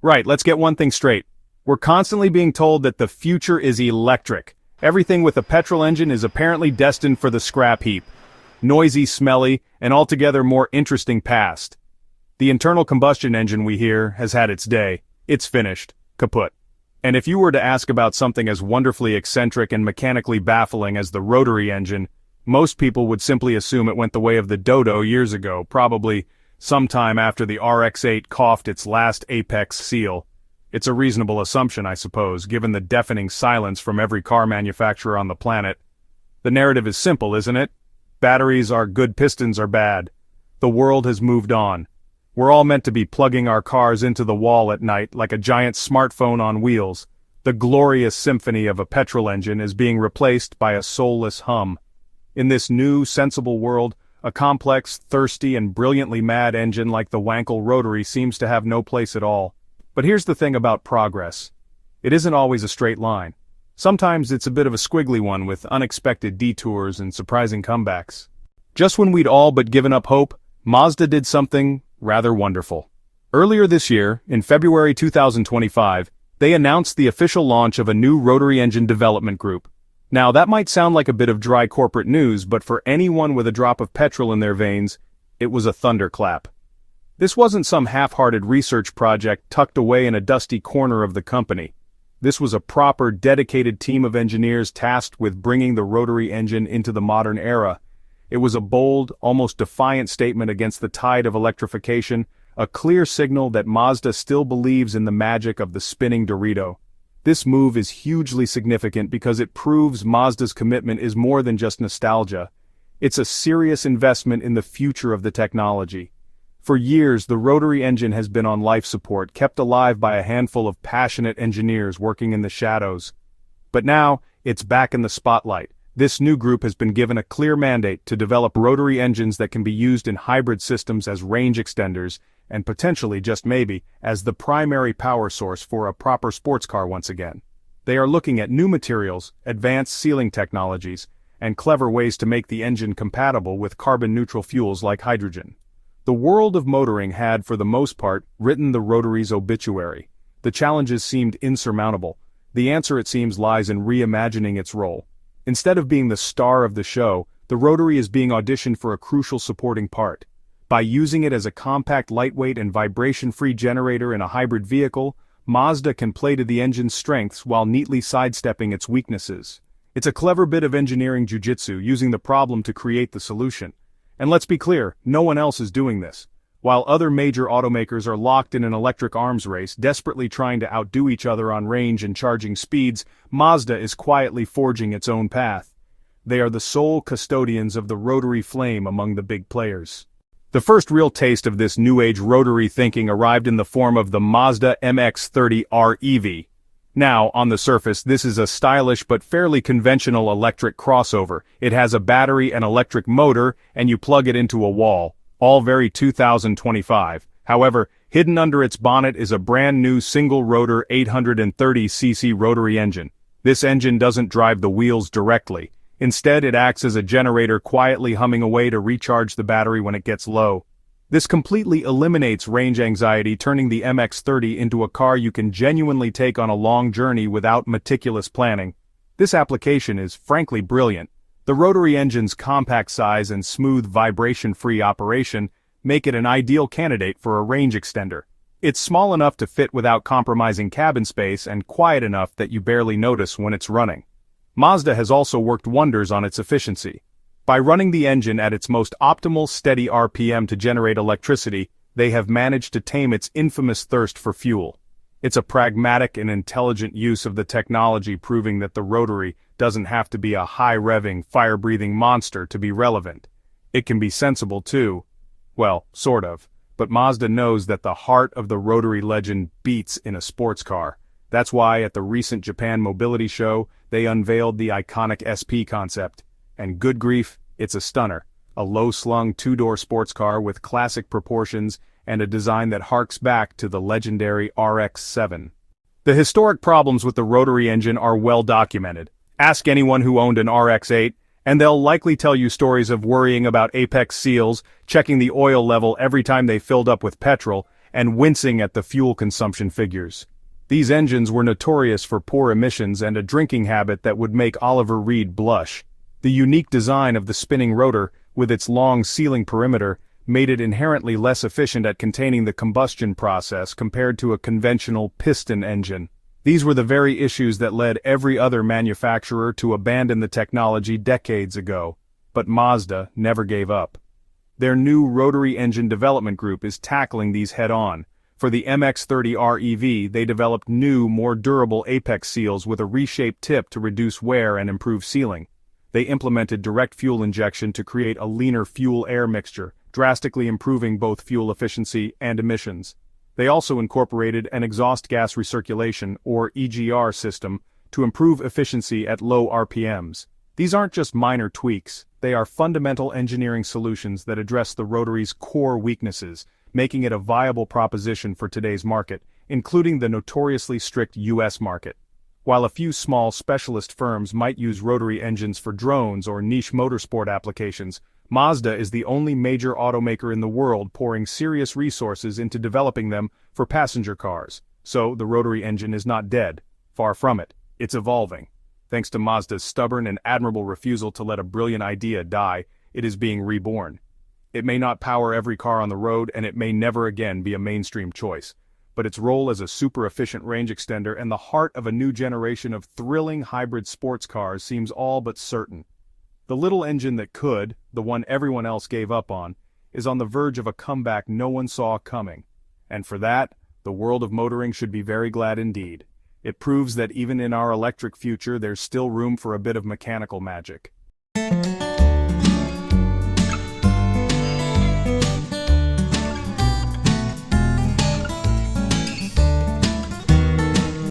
Right, let's get one thing straight. We're constantly being told that the future is electric. Everything with a petrol engine is apparently destined for the scrap heap. Noisy, smelly, and altogether more interesting past. The internal combustion engine, we hear, has had its day. It's finished. Kaput. And if you were to ask about something as wonderfully eccentric and mechanically baffling as the rotary engine, most people would simply assume it went the way of the dodo years ago, probably sometime after the RX-8 coughed its last apex seal. It's a reasonable assumption, I suppose, given the deafening silence from every car manufacturer on the planet. The narrative is simple, isn't it? Batteries are good, pistons are bad. The world has moved on. We're all meant to be plugging our cars into the wall at night like a giant smartphone on wheels. The glorious symphony of a petrol engine is being replaced by a soulless hum. In this new, sensible world, a complex, thirsty, and brilliantly mad engine like the Wankel Rotary seems to have no place at all. But here's the thing about progress. It isn't always a straight line. Sometimes it's a bit of a squiggly one with unexpected detours and surprising comebacks. Just when we'd all but given up hope, Mazda did something rather wonderful. Earlier this year, in February 2025, they announced the official launch of a new rotary engine development group. Now that might sound like a bit of dry corporate news, but for anyone with a drop of petrol in their veins, it was a thunderclap. This wasn't some half-hearted research project tucked away in a dusty corner of the company. This was a proper, dedicated team of engineers tasked with bringing the rotary engine into the modern era. It was a bold, almost defiant statement against the tide of electrification, a clear signal that Mazda still believes in the magic of the spinning Dorito. This move is hugely significant because it proves Mazda's commitment is more than just nostalgia. It's a serious investment in the future of the technology. For years, the rotary engine has been on life support, kept alive by a handful of passionate engineers working in the shadows. But now, it's back in the spotlight. This new group has been given a clear mandate to develop rotary engines that can be used in hybrid systems as range extenders, and potentially, just maybe, as the primary power source for a proper sports car once again. They are looking at new materials, advanced sealing technologies, and clever ways to make the engine compatible with carbon-neutral fuels like hydrogen. The world of motoring had, for the most part, written the Rotary's obituary. The challenges seemed insurmountable. The answer, it seems, lies in reimagining its role. Instead of being the star of the show, the Rotary is being auditioned for a crucial supporting part. By using it as a compact, lightweight, and vibration-free generator in a hybrid vehicle, Mazda can play to the engine's strengths while neatly sidestepping its weaknesses. It's a clever bit of engineering jujitsu, using the problem to create the solution. And let's be clear, no one else is doing this. While other major automakers are locked in an electric arms race, desperately trying to outdo each other on range and charging speeds, Mazda is quietly forging its own path. They are the sole custodians of the rotary flame among the big players. The first real taste of this new-age rotary thinking arrived in the form of the Mazda MX-30R EV. Now, on the surface, this is a stylish but fairly conventional electric crossover. It has a battery and electric motor, and you plug it into a wall. All very 2025. However, hidden under its bonnet is a brand new single-rotor 830cc rotary engine. This engine doesn't drive the wheels directly. Instead, it acts as a generator quietly humming away to recharge the battery when it gets low. This completely eliminates range anxiety, turning the MX-30 into a car you can genuinely take on a long journey without meticulous planning. This application is frankly brilliant. The rotary engine's compact size and smooth vibration-free operation make it an ideal candidate for a range extender. It's small enough to fit without compromising cabin space and quiet enough that you barely notice when it's running. Mazda has also worked wonders on its efficiency. By running the engine at its most optimal steady RPM to generate electricity, they have managed to tame its infamous thirst for fuel. It's a pragmatic and intelligent use of the technology, proving that the rotary doesn't have to be a high-revving, fire-breathing monster to be relevant. It can be sensible too. Well, sort of. But Mazda knows that the heart of the rotary legend beats in a sports car. That's why at the recent Japan Mobility Show, they unveiled the iconic SP concept. And good grief, it's a stunner. A low-slung two-door sports car with classic proportions and a design that harks back to the legendary RX-7. The historic problems with the rotary engine are well documented. Ask anyone who owned an RX-8, and they'll likely tell you stories of worrying about apex seals, checking the oil level every time they filled up with petrol, and wincing at the fuel consumption figures. These engines were notorious for poor emissions and a drinking habit that would make Oliver Reed blush. The unique design of the spinning rotor, with its long sealing perimeter, made it inherently less efficient at containing the combustion process compared to a conventional piston engine. These were the very issues that led every other manufacturer to abandon the technology decades ago. But Mazda never gave up. Their new Rotary engine development group is tackling these head-on. For the MX-30R EV, they developed new, more durable apex seals with a reshaped tip to reduce wear and improve sealing. They implemented direct fuel injection to create a leaner fuel-air mixture, drastically improving both fuel efficiency and emissions. They also incorporated an exhaust gas recirculation, or EGR system, to improve efficiency at low RPMs. These aren't just minor tweaks, they are fundamental engineering solutions that address the Rotary's core weaknesses, making it a viable proposition for today's market, including the notoriously strict US market. While a few small specialist firms might use Rotary engines for drones or niche motorsport applications, Mazda is the only major automaker in the world pouring serious resources into developing them for passenger cars. So, the Rotary engine is not dead. Far from it. It's evolving. Thanks to Mazda's stubborn and admirable refusal to let a brilliant idea die, it is being reborn. It may not power every car on the road, and it may never again be a mainstream choice. But its role as a super-efficient range extender and the heart of a new generation of thrilling hybrid sports cars seems all but certain. The little engine that could, the one everyone else gave up on, is on the verge of a comeback no one saw coming. And for that, the world of motoring should be very glad indeed. It proves that even in our electric future there's still room for a bit of mechanical magic.